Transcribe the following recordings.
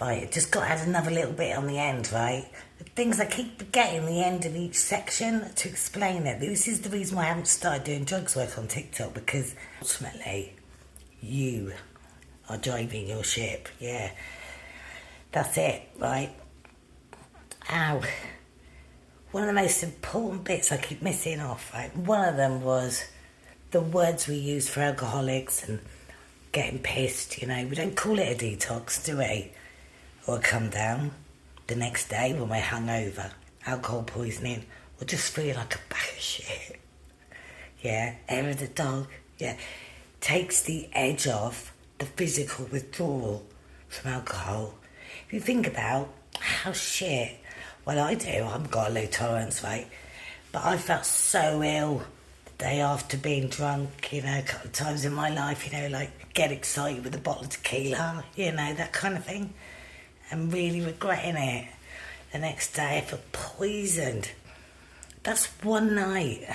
Right, just got to add another little bit on the end, right? The things I keep forgetting the end of each section to explain it. This is the reason why I haven't started doing drugs work on TikTok, because ultimately you are driving your ship. Yeah, that's it, right? Ow. One of the most important bits I keep missing off, right? One of them was the words we use for alcoholics and getting pissed, you know. We don't call it a detox, do we? Or a come down the next day when we're hungover, alcohol poisoning, or just feel like a bag of shit. Yeah, hair of the dog, yeah. Takes the edge off the physical withdrawal from alcohol. If you think about how shit, well I do, I've got a low tolerance, right? But I felt so ill the day after being drunk, you know, a couple of times in my life, you know, like get excited with a bottle of tequila, you know, that kind of thing. And really regretting it. The next day I felt poisoned. That's one night.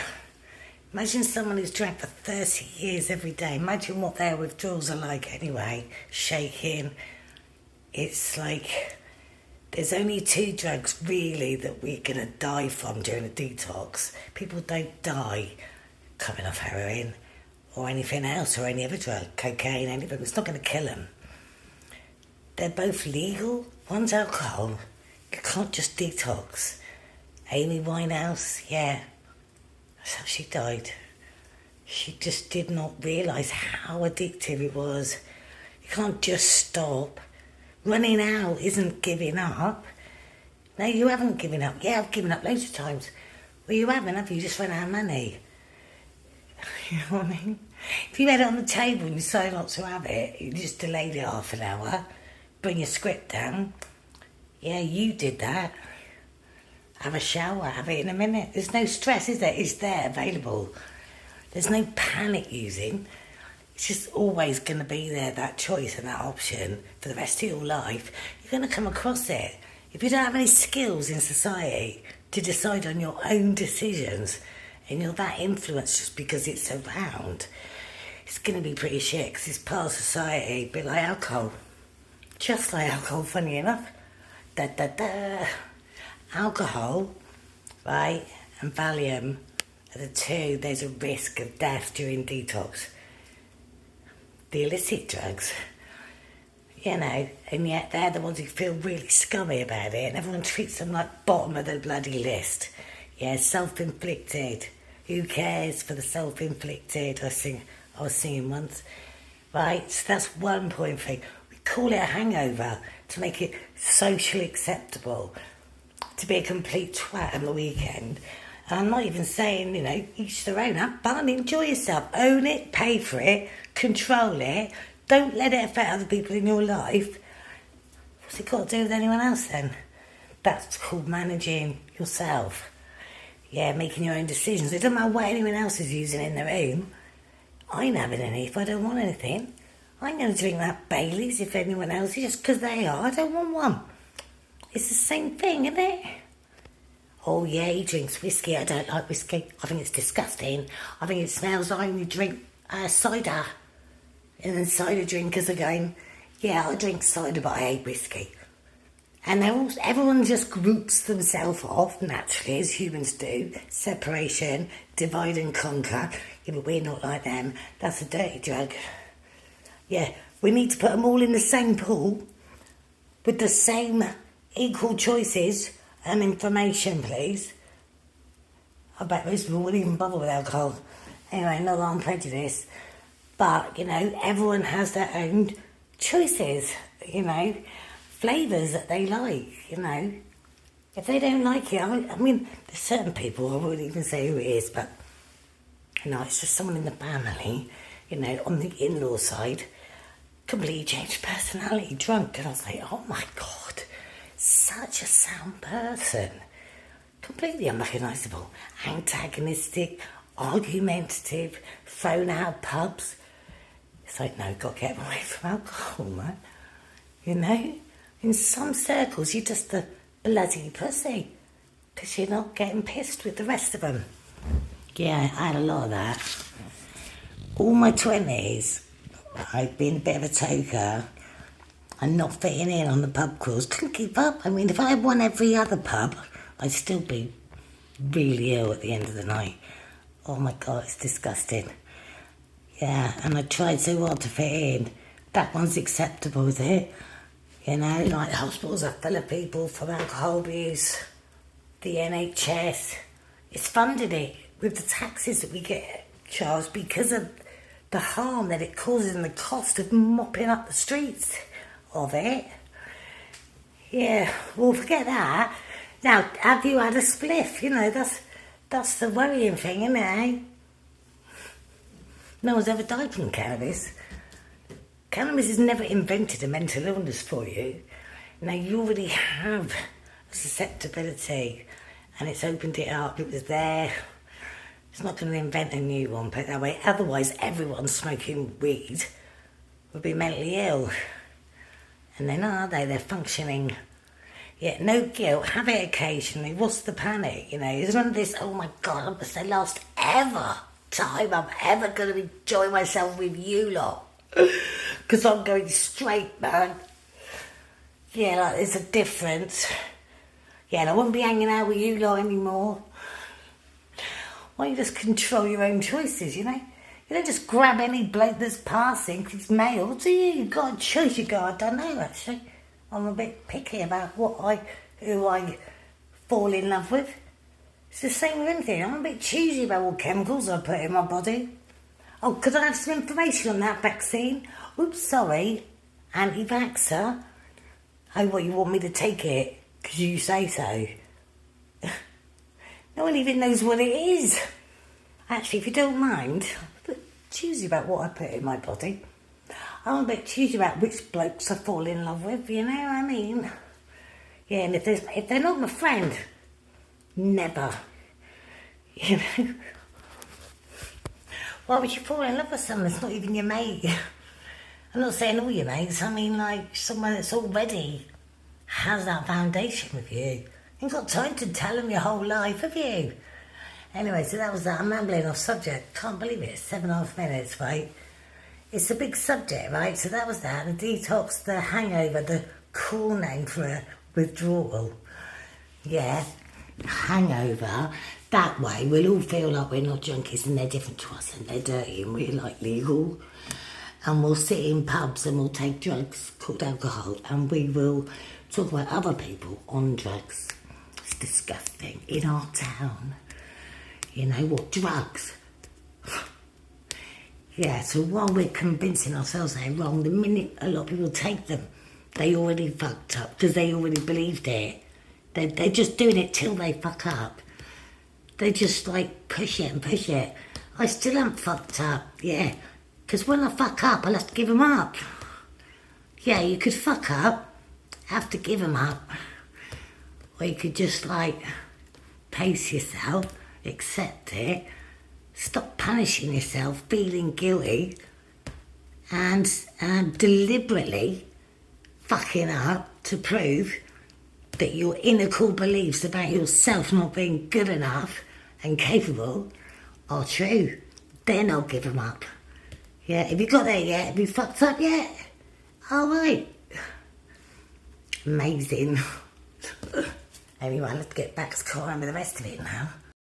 Imagine someone who's drank for 30 years every day. Imagine what their withdrawals are like anyway. Shaking. It's like there's only 2 drugs really that we're going to die from during a detox. People don't die coming off heroin or anything else or any other drug, cocaine, anything. It's not going to kill them. They're both legal. One's alcohol. You can't just detox. Amy Winehouse, yeah, that's how she died. She just did not realise how addictive it was. You can't just stop. Running out isn't giving up. No, you haven't given up. Yeah, I've given up loads of times. Well, you haven't, have you? You just run out of money. You know what I mean? If you had it on the table and you decided not to have it, you just delayed it half an hour, bring your script down. Yeah, you did that. Have a shower, have it in a minute. There's no stress, is there? It's there, available. There's no panic using. It's just always going to be there, that choice and that option for the rest of your life. You're going to come across it. If you don't have any skills in society to decide on your own decisions and you're that influenced just because it's around, it's going to be pretty shit because it's part of society, a bit like alcohol. Just like alcohol, funny enough. Alcohol, right, and Valium are the 2, there's a risk of death during detox. The illicit drugs, you know, and yet they're the ones who feel really scummy about it and everyone treats them like bottom of the bloody list. Yeah, self-inflicted. Who cares for the self-inflicted? I was singing once. Right, so that's one point thing. We call it a hangover to make it socially acceptable, to be a complete twat on the weekend. And I'm not even saying, you know, each their own. Have fun, enjoy yourself, own it, pay for it, control it. Don't let it affect other people in your life. What's it got to do with anyone else then? That's called managing yourself. Yeah, making your own decisions. It doesn't matter what anyone else is using in their room. I ain't having any if I don't want anything. I ain't going to drink that Baileys if anyone else is, just because they are. I don't want one. It's the same thing, isn't it? Oh yeah, he drinks whiskey. I don't like whiskey. I think it's disgusting. I think it smells like when you drink cider. And then cider drinkers again. Yeah, I drink cider, but I hate whiskey. And everyone just groups themselves off, naturally, as humans do. Separation, divide and conquer. Yeah, but we're not like them. That's a dirty drug. Yeah, we need to put them all in the same pool with the same equal choices and information, please. I bet most people wouldn't even bother with alcohol. Anyway, not that I'm prejudiced. But, you know, everyone has their own choices, you know, flavours that they like, you know. If they don't like it, I mean, there's certain people, I wouldn't even say who it is, but, you know, it's just someone in the family, you know, on the in-law side, completely changed personality, drunk. And I was like, oh my God, such a sound person. Completely unrecognisable, antagonistic, argumentative, thrown out pubs. It's like, no, got to get away from alcohol, man. You know? In some circles, you're just a bloody pussy because you're not getting pissed with the rest of them. Yeah, I had a lot of that. All my 20s, I've been a bit of a toker. and not fitting in on the pub crawls. Couldn't keep up. I mean, if I had one every other pub, I'd still be really ill at the end of the night. Oh my God, it's disgusting. Yeah, and I tried so hard to fit in. That one's acceptable, is it? You know, like hospitals are full of people from alcohol abuse. The NHS, it's funded it with the taxes that we get charged because of the harm that it causes and the cost of mopping up the streets of it. Yeah, well, forget that. Now, have you had a spliff? You know, that's the worrying thing, isn't it, eh? No one's ever died from cannabis. Cannabis has never invented a mental illness for you. Now, you already have a susceptibility and it's opened it up. It was there. It's not going to invent a new one, put it that way. Otherwise, everyone smoking weed would be mentally ill. And then, are they? They're functioning. Yeah, no guilt. Have it occasionally. What's the panic? You know, it's none of this, oh my God, it's the last ever time I'm ever going to enjoy myself with you lot. Because I'm going straight, man. Yeah, like, there's a difference. Yeah, and I won't be hanging out with you lot anymore. Why don't you just control your own choices, you know? You don't just grab any bloke that's passing because it's male, do you? You've got a choice. You go, I don't know, actually. I'm a bit picky about who I fall in love with. It's the same with anything. I'm a bit choosy about what chemicals I put in my body. Oh, could I have some information on that vaccine? Oops, sorry. Anti-vaxxer. Oh, what, you want me to take it? Because you say so. No one even knows what it is. Actually, if you don't mind, I'm a bit choosy about what I put in my body. I'm a bit choosy about which blokes I fall in love with, you know what I mean? Yeah, and if they're not my friend, never. You know? Why would you fall in love with someone that's not even your mate? I'm not saying all your mates, I mean like someone that's already has that foundation with you. You've got time to tell them your whole life, have you? Anyway, so that was that. I'm rambling off subject. Can't believe it. It's 7.5 minutes, right? It's a big subject, right? So that was that. The detox, the hangover, the cool name for a withdrawal. Yeah, hangover. That way, we'll all feel like we're not junkies and they're different to us and they're dirty and we're like legal. And we'll sit in pubs and we'll take drugs called alcohol and we will talk about other people on drugs. It's disgusting. In our town. You know what? Drugs. Yeah, so while we're convincing ourselves they're wrong, the minute a lot of people take them, they already fucked up because they already believed it. They're just doing it till they fuck up. They just like push it and push it. I still haven't fucked up, yeah. Because when I fuck up, I'll have to give them up. Yeah, you could fuck up, have to give them up. Or you could just like pace yourself, accept it, stop punishing yourself, feeling guilty, and deliberately fucking up to prove that your inner core beliefs about yourself not being good enough and capable are true. Then I'll give them up. Yeah, have you got there yet? Have you fucked up yet? All right. Amazing. Anyway, let's get back to call on with the rest of it now.